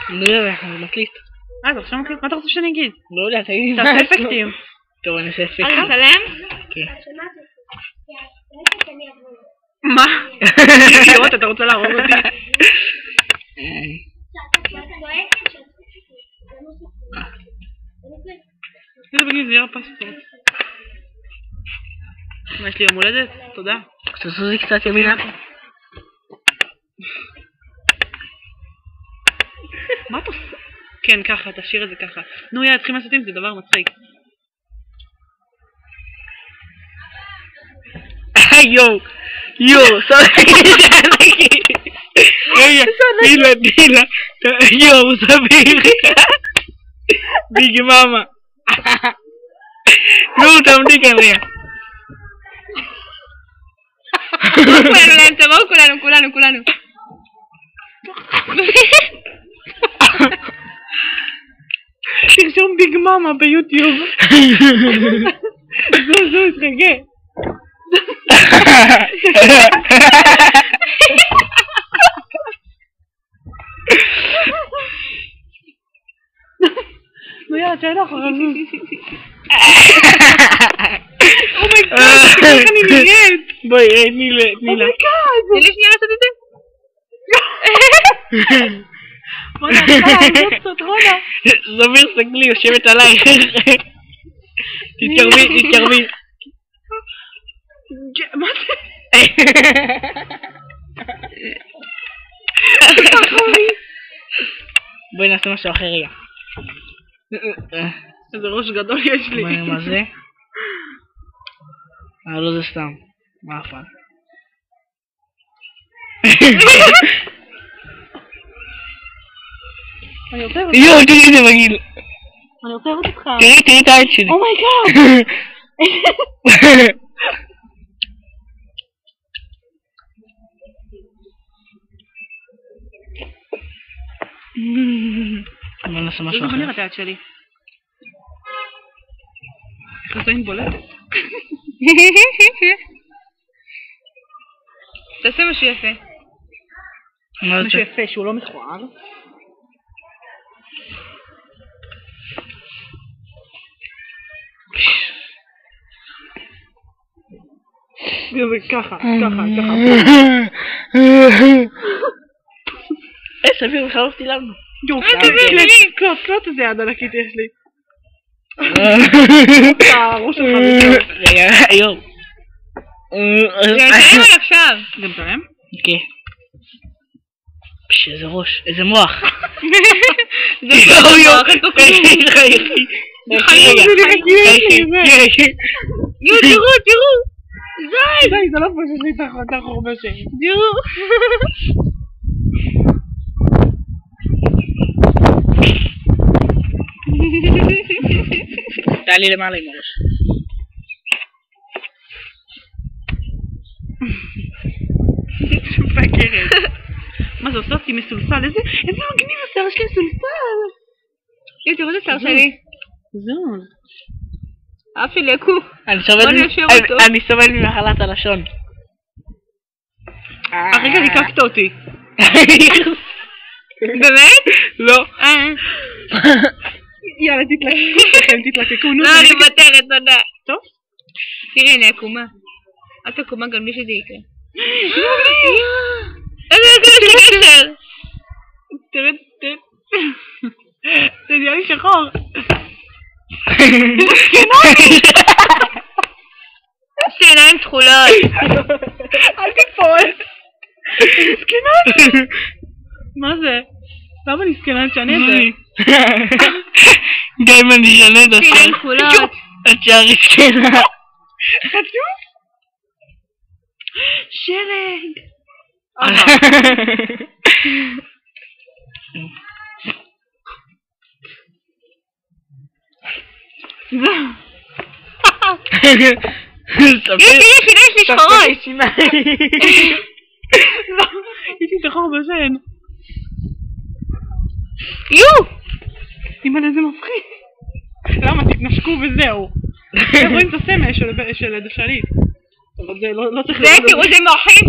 לא יודע, אני מקליט. אתה עכשיו מקליט? מה אתה רוצה שאני אגיד? לא יודע, תגיד. תעשה אפקטים. טוב, אני אעשה אפקטים. אתה מצלם? כן. מה? לראות, אתה רוצה להרוג אותי? איזה בגיל זירה פספורט. מה, יש לי יום הולדת? תודה. תעשו לי קצת ימינה. מה אתה עושה? כן, ככה, תשאיר את זה ככה. נו, יאללה, צריכים לעשות עם זה דבר מצחיק. יואו, רגע, דילה, יואו, סביר, ביג מאמה, נו, תעמדי כאן רגע. תבואו כולנו. תרשום ביג מאמה ביוטיוב. זו, תחכה. נו יאללה, תשאר לך רזוז. אומייגאד, איך אני נראית? בואי, נילה. אומייגאד. תני לי שנייה לעשות את זה. בוא נעשה, זאת רונה. זמיר סגלי, יושבת עלייך. תתקרבי. מה זה? בואי נעשה משהו אחר רגע. איזה ראש גדול יש לי. מה זה? לא זה סתם. מה הפעם? יואו, תראי את זה בגיל. אני רוצה לראות אותך. תראי את העין שלי. אומייגאד. בוא נעשה משהו זה אחר. נראה את היד שלי. איך זה עם בולטת? תעשה משהו יפה. משהו יפה שהוא לא מכוער. ככה. סביר, חלפתי לנו. קלוט איזה יד ענקית יש לי. הראש שלך בדיוק. רגע, יואו. זה מתאם על עכשיו. זה מתאם? כן. איזה ראש, איזה מוח. זה מוח, אין פה כלום. תראו. די, זה לא פשוט לי את החורבה שלי. תראו. תעלי למעלה עם הראש. מפגרת. מה זה עושה אותי מסולסל? איזה מגניב השיער שלי מסולסל. תראו את השיער שלי. זהו. אפי לקו. אני סובל ממחלת הלשון. הרגע ליקקת אותי. באמת? לא. יאללה, תתלקקו. לא, אני מוותרת, תודה. טוב? תראי, אני עקומה. את עקומה גם בלי שזה יקרה. איזה קשר. תראה. זה נהיה לי שחור. יש לי עיניים תכולות. אל תקפול. סקנות. מה זה? למה אני סקנה? תשנה את זה. גם אם אני אשנה את זה. יש לי עיניים תכולות. את שערי סקנה. חצוף? שלג. יש לי שחורות. יש לי שחור בשן. יו! אימא'לה, זה מפחיד. למה? תתנשקו וזהו. אתם רואים את הסמל של הדשלית. אבל זה לא צריך... זה, תראו, זה מוחית.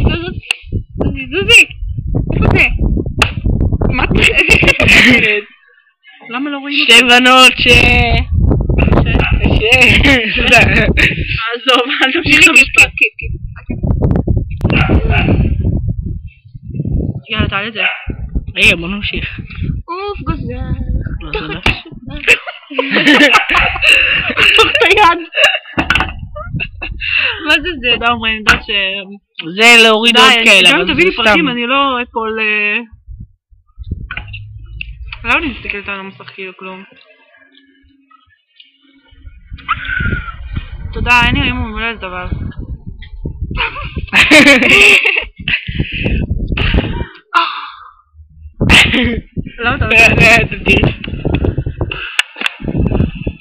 זוזי. איפה זה? מה למה לא רואים שתי בנות עזוב, אל תמשיך את המשפט. יאללה, תעלה את זה. רגע, בוא נמשיך. אוף, גוזל. תוך את היד. מה זה זה? תודה אומרים, אני יודעת ש... זה להוריד עוד כאלה, גם אבל תביא זה לי פרטים, סתם. אני לא אפול... למה אני מסתכלת על המסך כאילו כלום? תודה, אין לי היום מומלדת אבל. למה אתה עושה?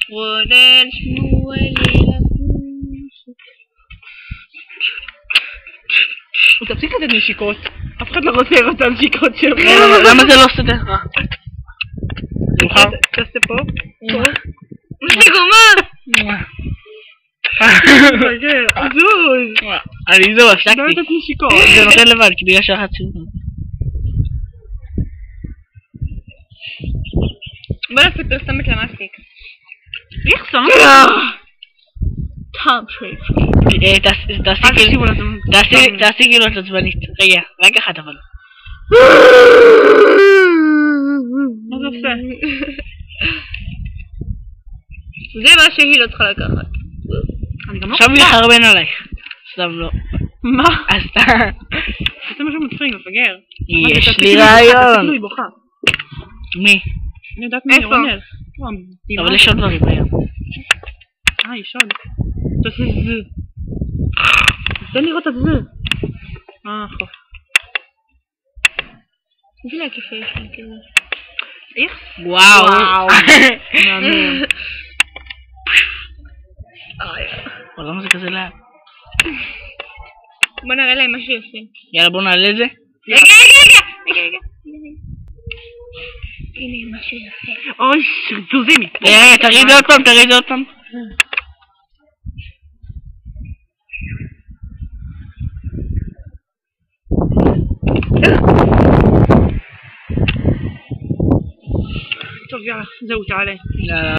רונן שמואל הוא תפסיק לתת נשיקות. אף אחד לא רוצה לראות את הנשיקות שלך. למה זה לא סדר? תעשה פה. תפסיקו, מה? זוז. אני זהו, לא הפסקתי. לתת נשיקות. זה נותן לבד, כי בגלל שרצתי. בוא נעשה פרסומת למאסטיק. איך שם? טעם שייף. תעשי כאילו את עצבנית. רגע, רק אחת אבל. מה זה עושה? זה מה שהיא לא צריכה לקחת. אני גם לא עכשיו הוא יחרבן עלייך. סתם לא. מה? אז אתה... זה משהו מצחיק, מפגר. יש לי רעיון. תפילו היא בוכה. מי? אני יודעת מי איפה? רונל. אבל יש עוד דברים היום. יש עוד. תעשה זה. תן לראות את זה. חוף. תביא לה כיפה יש לי כזה. איך? וואו. מהמם. אבל למה זה כזה לאט? בוא נראה להם מה שיפה. יאללה בוא נעלה את זה. רגע. הנה משהו יפה. אוי, זוזי מפה. רגע, תראי את זה עוד פעם. טוב, יאללה, זהו, תעלה. יאללה.